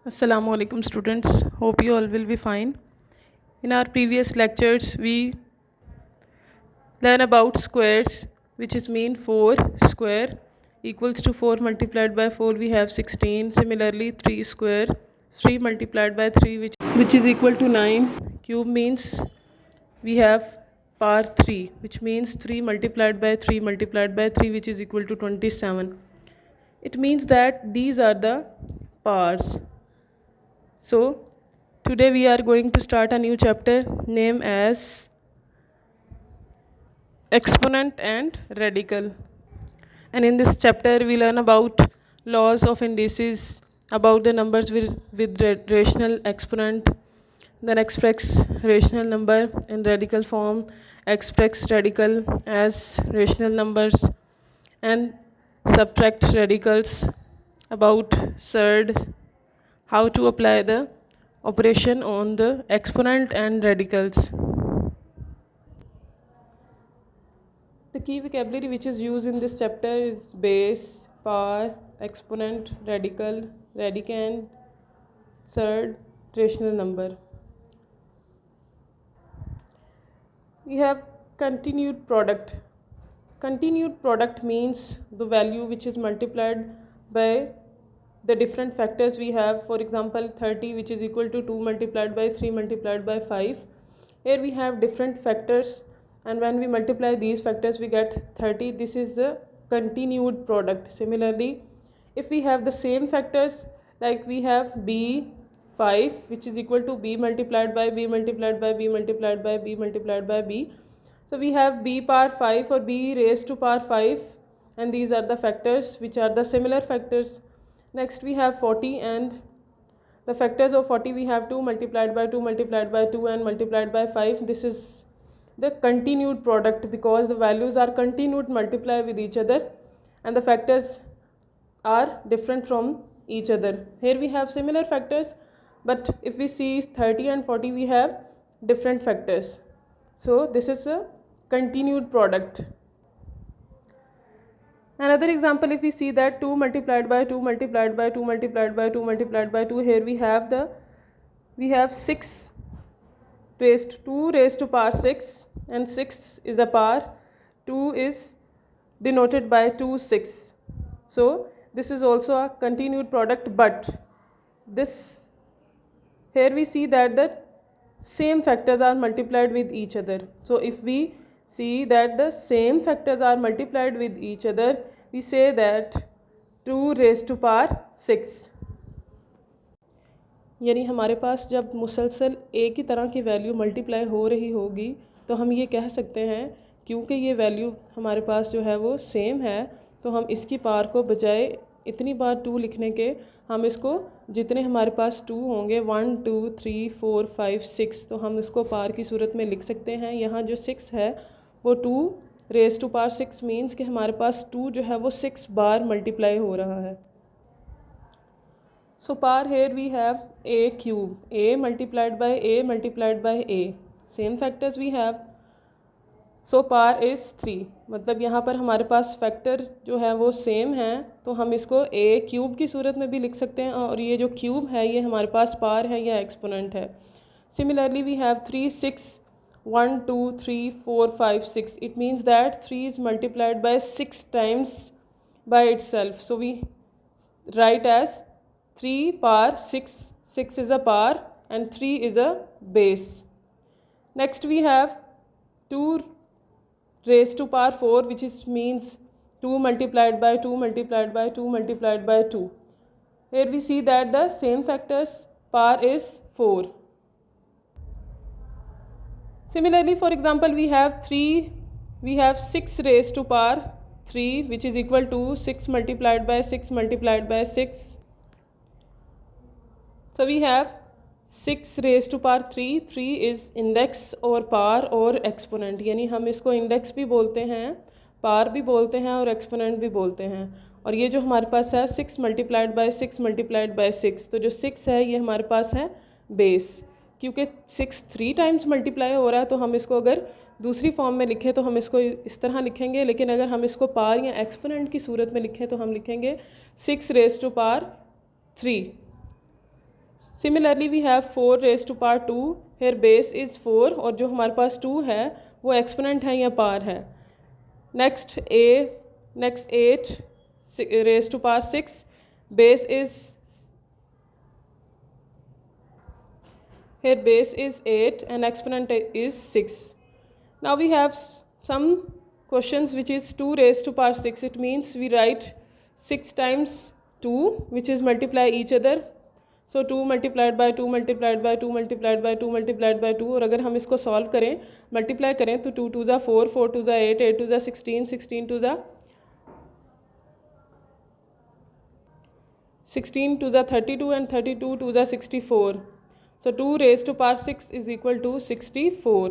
Assalamu alaikum students. Hope you all will be fine. In our previous lectures, we learn about squares, which is mean 4 square equals to 4 multiplied by 4 we have 16. Similarly 3 square 3 multiplied by 3 which is equal to 9. Cube means we have power 3 which means 3 multiplied by 3 multiplied by 3 which is equal to 27. It means that these are the powers. So today we are going to start a new chapter named as exponent and radical. And in this chapter we learn about laws of indices, about the numbers with rational exponent, then express rational number in radical form, express radical as rational numbers, and subtract radicals, about surd, how to apply the operation on the exponent and radicals. The key vocabulary which is used in this chapter is base, power, exponent, radical, radicand, surd, rational number. We have continued product. Continued product means the value which is multiplied by the different factors we have. For example, 30 which is equal to 2 multiplied by 3 multiplied by 5. Here we have different factors, and when we multiply these factors we get 30. This is the continued product. Similarly, if we have the same factors, like we have b5 which is equal to b multiplied by b multiplied by b multiplied by b multiplied by b. So we have b power 5 or b raised to power 5, and these are the factors which are the similar factors. Next we have 40, and the factors of 40 we have 2 multiplied by 2 multiplied by 2 and multiplied by 5. This is the continued product because the values are continued multiply with each other and the factors are different from each other. Here we have similar factors, but if we see 30 and 40 we have different factors. So this is a continued product. Another example, if we see that 2 multiplied by 2 multiplied by 2 multiplied by 2 multiplied by 2, here we have 6 raised 2 raised to power 6, and 6 is a power, 2 is denoted by 2 6. So this is also a continued product, but this here we see that the same factors are multiplied with each other. So if we see that the same factors are multiplied with each other, we say that 2 raised to power 6. यानी हमारे पास जब मुसलसल एक ही तरह की value multiply हो रही होगी तो हम ये कह सकते हैं क्योंकि ये वैल्यू हमारे पास जो है वो सेम है, तो हम इसकी पावर को बजाय इतनी बार 2 लिखने के हम इसको जितने हमारे पास 2 होंगे 1 2 3 4 5 6, तो हम इसको पावर की सूरत में लिख सकते हैं. यहाँ जो 6 है वो 2 रेज टू पावर 6 मीन्स कि हमारे पास 2 जो है वो 6 बार मल्टीप्लाई हो रहा है. So power here we have a cube, a multiplied by a multiplied by a, same factors we have. So power is 3, मतलब यहाँ पर हमारे पास फैक्टर जो है वो सेम है, तो हम इसको a क्यूब की सूरत में भी लिख सकते हैं, और ये जो क्यूब है ये हमारे पास पावर है या एक्सपोनेंट है. Similarly we have 3 6 1 2 3 4 5 6. It means that 3 is multiplied by 6 times by itself. So we write as 3 power 6, 6 is a power and 3 is a base. Next we have 2 raised to power 4, which is means 2 multiplied by 2 multiplied by 2 multiplied by 2. Here we see that the same factors, power is 4. Similarly, for example, we have 6 raised to power 3, which is equal to 6 multiplied by 6 multiplied by 6. So we have 6 raised to power 3. 3 is index और power और exponent, यानी हम इसको index भी बोलते हैं, power भी बोलते हैं और exponent भी बोलते हैं. और ये जो हमारे पास है 6 multiplied by 6 multiplied by 6, तो जो 6 है ये हमारे पास है base. क्योंकि 6 3 टाइम्स मल्टीप्लाई हो रहा है, तो हम इसको अगर दूसरी फॉर्म में लिखें तो हम इसको इस तरह लिखेंगे, लेकिन अगर हम इसको पावर या एक्सपोनेंट की सूरत में लिखें तो हम लिखेंगे 6 raised to power 3. Similarly we have 4 raised to power 2. Here base is 4 और जो हमारे पास 2 है वो एक्सपोनेंट है या पार है. Next 8 raised to power 6. Base is 8 and exponent is 6. Now we have some questions which is 2 raised to power 6. It means we write 6 times 2 which is multiply each other. So 2 multiplied by 2 multiplied by 2 multiplied by 2 multiplied by 2. और अगर हम इसको solve करें multiply करें तो 2 2 ज़ा 4 4 2 ज़ा 8 8 2 ज़ा 16 16 2 ज़ा 16 2 ज़ा 32 and 32 2 ज़ा 64. So 2 raised to power 6 is equal to 64.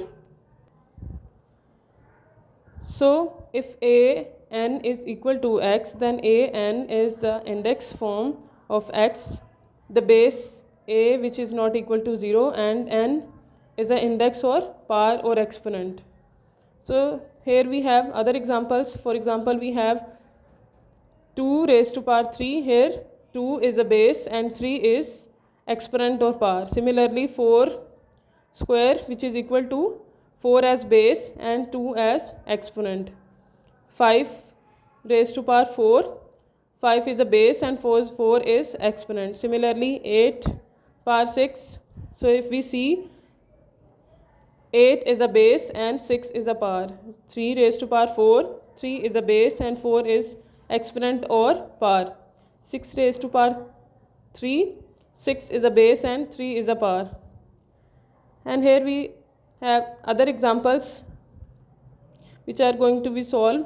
So if an is equal to x, then an is the index form of x, the base a which is not equal to 0, and n is the index or power or exponent. So here we have other examples. For example, we have 2 raised to power 3. Here 2 is a base and 3 is exponent or power. Similarly 4 square which is equal to 4 as base and 2 as exponent. 5 raised to power 4. 5 is a base and 4 is exponent. Similarly 8 power 6. So if we see 8 is a base and 6 is a power. 3 raised to power 4. 3 is a base and 4 is exponent or power. 6 raised to power 3. 6 is a base and 3 is a power. And here we have other examples which are going to be solved.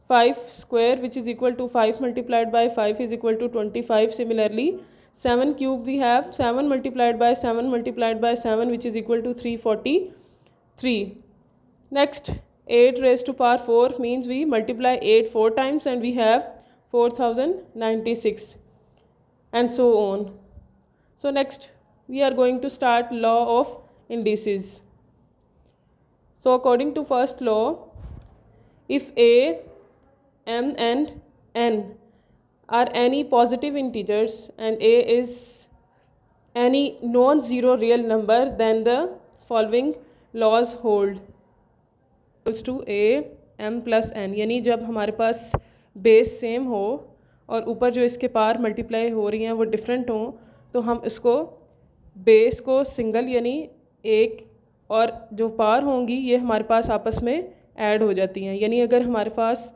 5 square which is equal to 5 multiplied by 5 is equal to 25. Similarly 7 cube we have 7 multiplied by 7 multiplied by 7 which is equal to 343. Next 8 raised to power 4 means we multiply 8 4 times and we have 4096 and so on. So next we are going to start law of indices. So according to first law, if a, m and n are any positive integers and a is any non-zero real number, then the following laws hold. Equals to a m plus n, यानी जब हमारे पास base same हो और ऊपर जो इसके पार multiply हो रही हैं वो डिफरेंट हों तो हम इसको बेस को सिंगल यानी एक और जो पार होंगी ये हमारे पास आपस में ऐड हो जाती हैं. यानी अगर हमारे पास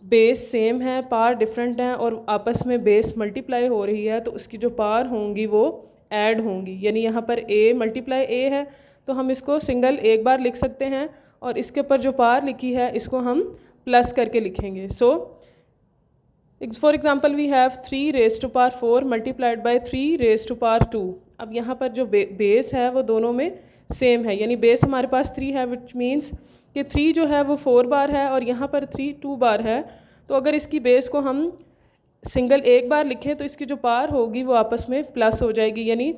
बेस सेम है पार डिफरेंट हैं और आपस में बेस मल्टीप्लाई हो रही है तो उसकी जो पार होंगी वो ऐड होंगी. यानी यहाँ पर a मल्टीप्लाई a है तो हम इसको सिंगल एक बार लिख सकते हैं और इसके ऊपर जो पार लिखी है इसको हम प्लस करके लिखेंगे. So for example we have 3 raised to power 4 multiplied by 3 raised to power 2. अब यहाँ पर जो बेस है वो दोनों में सेम है यानी बेस हमारे पास 3 है विच मीन्स कि 3 जो है वो 4 बार है और यहाँ पर 3 2 बार है. तो अगर इसकी बेस को हम सिंगल एक बार लिखें तो इसकी जो पार होगी वो आपस में प्लस हो जाएगी. यानी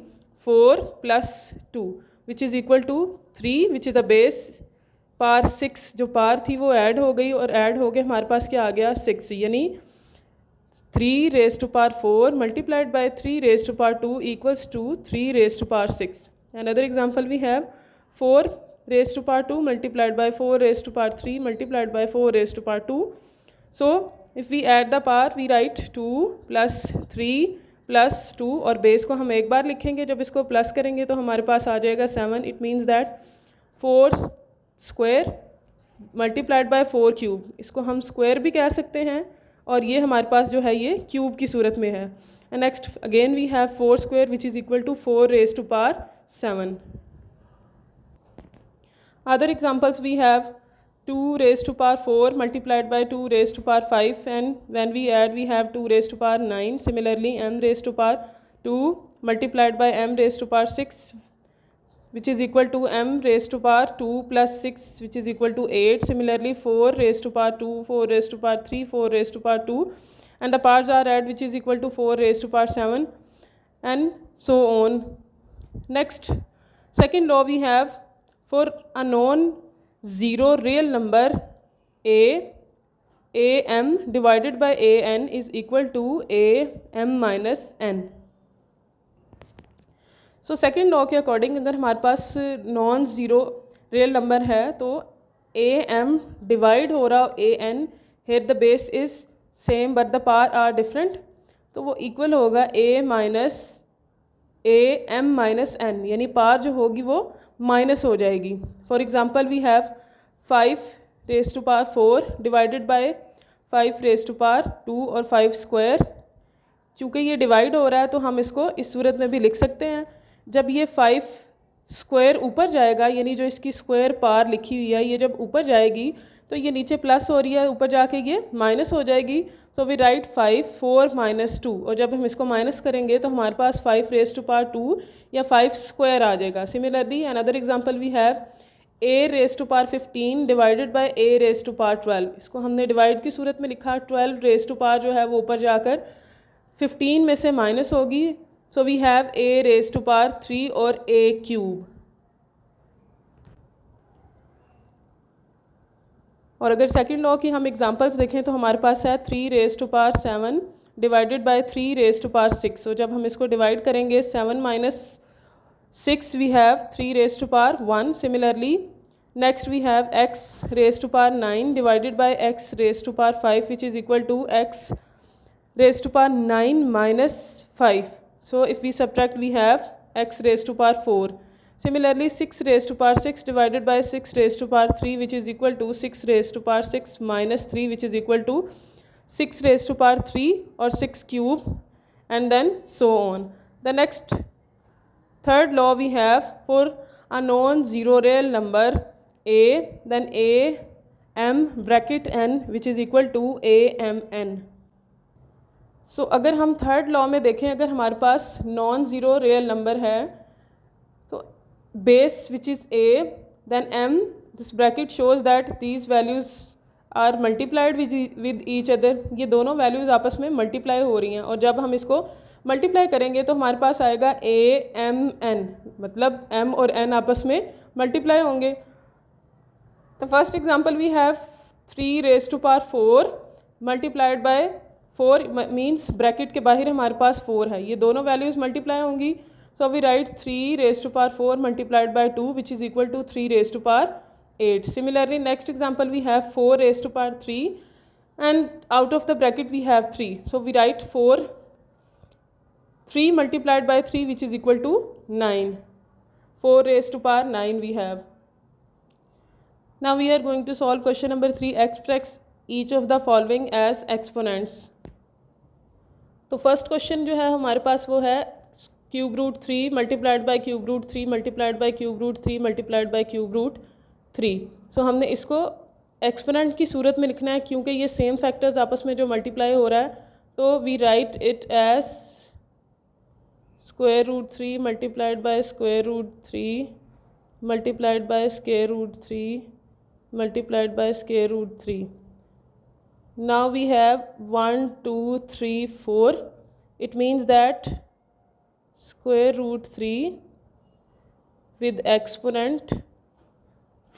4 + 2 which is equal to 3 which is a base पार 6 जो पार थी वो ऐड हो गई और ऐड हो गए हमारे पास क्या आ गया 6. यानी 3 raised to power 4 multiplied by 3 raised to power 2 equals to 3 raised to power 6. Another example we have 4 raised to power 2 multiplied by 4 raised to power 3 multiplied by 4 raised to power 2. So if we add the power we write 2 plus 3 plus 2 और base को हम एक बार लिखेंगे. जब इसको plus करेंगे तो हमारे पास आ जाएगा 7. It means that 4 square multiplied by 4 cube. इसको हम स्क्वायर भी कह सकते हैं और ये हमारे पास जो है ये क्यूब की सूरत में है. And next again we have 4 square which is equal to 4 raised to power 7. Other examples we have 2 raised to power 4 multiplied by 2 raised to power 5 and when we add we have 2 raised to power 9. Similarly m raised to power 2 multiplied by m raised to power 6 which is equal to m raised to power 2 plus 6 which is equal to 8. Similarly 4 raised to power 2 4 raised to power 3 4 raised to power 2 and the powers are add which is equal to 4 raised to power 7 and so on. Next second law we have for a non-zero real number am divided by an is equal to am minus n. So second law के according अगर हमारे पास non zero real number है तो a m divide हो रहा a n, here the base is same but the power are different, तो वो इक्वल होगा a minus a m minus n, यानी पावर जो होगी वो माइनस हो जाएगी. For example we have 5 raise to power 4 divided by 5 raise to power 2 और 5 स्क्वायर. चूँकि ये डिवाइड हो रहा है तो हम इसको इस सूरत में भी लिख सकते हैं. जब ये 5 स्क्वायर ऊपर जाएगा, यानी जो इसकी स्क्वायर पावर लिखी हुई है ये जब ऊपर जाएगी तो ये नीचे प्लस हो रही है, ऊपर जाके ये माइनस हो जाएगी. सो वी राइट 5 4 माइनस 2, और जब हम इसको माइनस करेंगे तो हमारे पास 5 रेज़ टू पावर 2 या 5 स्क्वायर आ जाएगा. Similarly another example we have A raise to power 15 divided by A raise to power 12. इसको हमने डिवाइड की सूरत में लिखा. 12 रेज़ टू पावर जो है वो ऊपर जाकर 15 में से माइनस होगी. So we have A raise to power 3 और ए क्यूब. और अगर सेकंड लॉ की हम एग्जांपल्स देखें तो हमारे पास है 3 raise to power 7 divided by 3 raise to power 6. तो जब हम इसको डिवाइड करेंगे 7 minus 6 we have 3 raise to power 1. Similarly next we have x raise to power 9 divided by x raise to power 5 which is equal to x raised to power 9 minus 5. So if we subtract we have x raised to power 4. Similarly 6 raised to power 6 divided by 6 raised to power 3 which is equal to 6 raised to power 6 minus 3 which is equal to 6 raised to power 3 or 6 cube, and then so on. The next third law we have for a non-zero real number a, then a m bracket n which is equal to a m n. So अगर हम third law में देखें, अगर हमारे पास non zero real number है तो base which is a then m, this bracket shows that these values are multiplied with each other. ये दोनों वैल्यूज़ आपस में मल्टीप्लाई हो रही हैं, और जब हम इसको मल्टीप्लाई करेंगे तो हमारे पास आएगा ए एम एन, मतलब एम और एन आपस में मल्टीप्लाई होंगे. तो first example we have 3 raise to power 4 multiplied by 4 means bracket के बाहर हमारे पास 4 है, ये दोनों वैल्यूज़ मल्टीप्लाई होंगी. So we write 3 raise to power 4 multiplied by 2 which is equal to 3 raise to power 8. Similarly next example we have 4 raise to power 3 and out of the bracket we have 3. So we write 3 multiplied by 3 which is equal to 9. 4 raise to power 9 we have. Now we are going to solve question number 3. Express each of the following as exponents. तो first question जो है हमारे पास वो है cube root 3 multiplied by cube root 3 multiplied by cube root 3 multiplied by cube root 3. So हमने इसको exponent की सूरत में लिखना है क्योंकि ये सेम फैक्टर्स आपस में जो मल्टीप्लाई हो रहा है. तो we write it as square root 3 multiplied by square root 3 multiplied by square root 3 multiplied by square root 3. Now we have 1 2 3 4. It means that square root 3 with exponent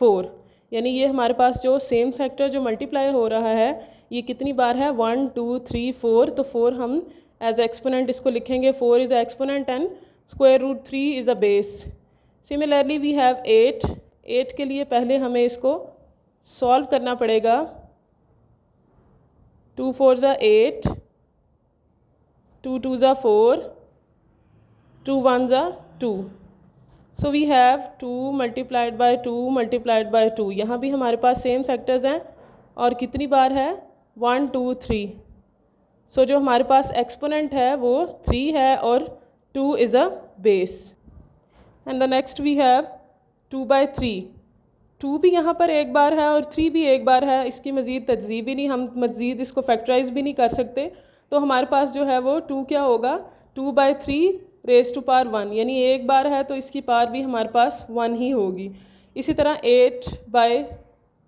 4, यानी ये हमारे पास जो सेम फैक्टर जो multiply हो रहा है ये कितनी बार है 1 2 3 4. तो 4 हम एज एक्सपोनेंट इसको लिखेंगे. 4 is exponent and square root 3 is a base. Similarly we have 8. 8 के लिए पहले हमें इसको सॉल्व करना पड़ेगा. 2 4 ज़ा 8, 2 2 ज़ा 4, 2 1 ज़ा 2. So we have 2 multiplied by 2 multiplied by 2. यहाँ भी हमारे पास सेम फैक्टर्स हैं और कितनी बार है 1 2 3. सो जो हमारे पास एक्सपोनेंट है वो 3 है और 2 is a base. And the next we have 2 by 3. 2 भी यहाँ पर एक बार है और 3 भी एक बार है. इसकी मज़ीद तज़ीब ही नहीं, हम मज़ीद इसको फैक्टराइज भी नहीं कर सकते. तो हमारे पास जो है वो 2 क्या होगा 2 बाय 3 रेज़ टू पावर 1, यानी एक बार है तो इसकी पावर भी हमारे पास 1 ही होगी. इसी तरह 8 बाय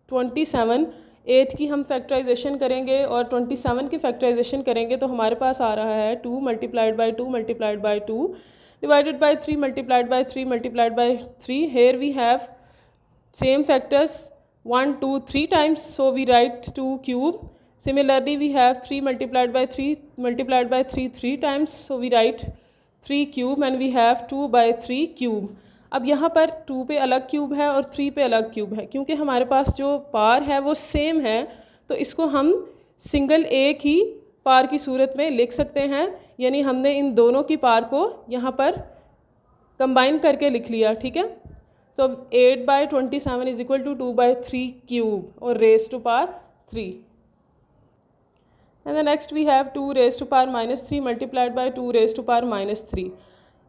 27, 8 की हम फैक्टराइजेशन करेंगे और 27 की फैक्टराइजेशन करेंगे तो हमारे पास आ रहा है 2 multiplied by 2 multiplied by 2 divided by 3 multiplied by 3 multiplied by 3. Here we have same factors 1 2 3 times, so we write 2 cube. Similarly we have 3 multiplied by 3 multiplied by 3 3 times, so we write 3 cube and we have 2/3 cube. अब यहाँ पर 2 पे अलग cube है और 3 पे अलग cube है। क्योंकि हमारे पास जो पार है वो सेम है तो इसको हम सिंगल एक ही पार की सूरत में लिख सकते हैं, यानी हमने इन दोनों की पार को यहाँ पर कंबाइन करके लिख लिया, ठीक है। So 8/27 is equal to 2/3 cube और raise to power 3। And the next we have 2 raise to power -3 multiplied by 2 raise to power -3।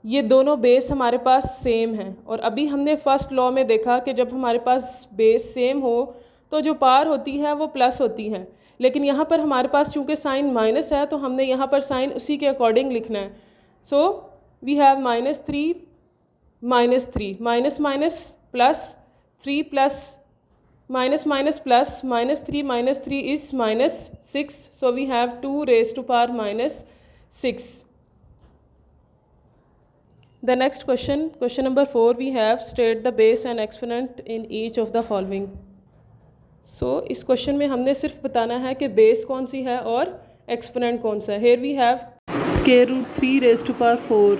ये दोनों बेस हमारे पास सेम हैं और अभी हमने फर्स्ट लॉ में देखा कि जब हमारे पास बेस सेम हो तो जो पार होती है वो प्लस होती है, लेकिन यहाँ पर हमारे पास चूँकि साइन माइनस है तो हमने यहाँ पर साइन उसी के अकॉर्डिंग लिखना है। So we have -3 -3 minus minus plus 3 plus minus minus plus -3 is -6, so we have 2 raised to power -6. The next question number 4, we have state the base and exponent in each of the following. So इस question में हमने सिर्फ बताना है कि base कौन सी है और एक्सपोनेंट कौन सा है। Here we have square root 3 raised to power 4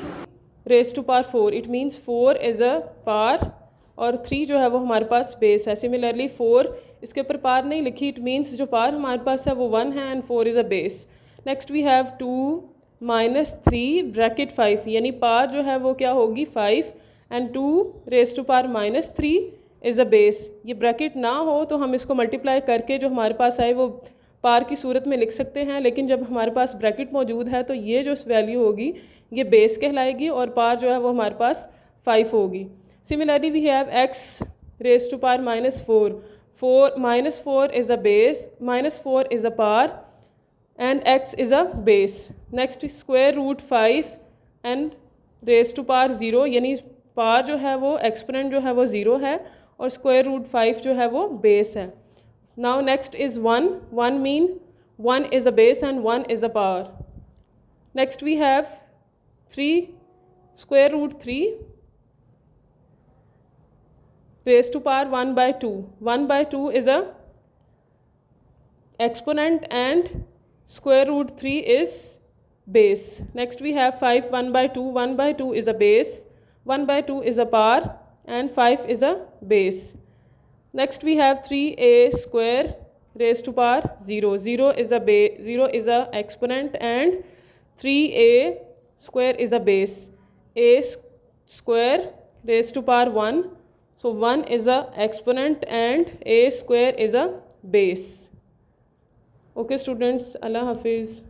raised to power 4, it means 4 is a power और 3 जो है वो हमारे पास बेस है। सिमिलरली 4 इसके ऊपर पार नहीं लिखी, इट मीन्स जो पार हमारे पास है वो 1 है and 4 is a base. Next we have 2 -3 bracket 5, यानी पार जो है वो क्या होगी 5 and 2 raise to power -3 is a base. ये ब्रैकेट ना हो तो हम इसको मल्टीप्लाई करके जो हमारे पास आए वो पार की सूरत में लिख सकते हैं, लेकिन जब हमारे पास ब्रैकेट मौजूद है तो ये जो वैल्यू होगी ये बेस कहलाएगी और पार जो है वो हमारे पास 5 होगी। Similarly, we have x raised to power -4. -4 is a base, -4 is a power, and x is a base. Next square root 5 and raised to power 0, यानी पार जो है वो एक्सपोनेंट जो है वो 0 है और स्क्वायर रूट 5 जो है वो बेस है। Now next is 1. 1 mean 1 is a base and 1 is a power. Next we have 3 square root 3 raised to power 1/2. 1/2 is a exponent and square root 3 is base. Next we have 5 1/2. 1/2 is a base, 1/2 is a power and 5 is a base. Next we have 3a square raised to power 0. 0 is a base, 0 is a exponent and 3a square is a base. A square raised to power 1. So 1 is a exponent and a square is a base. Okay students, Allah Hafiz.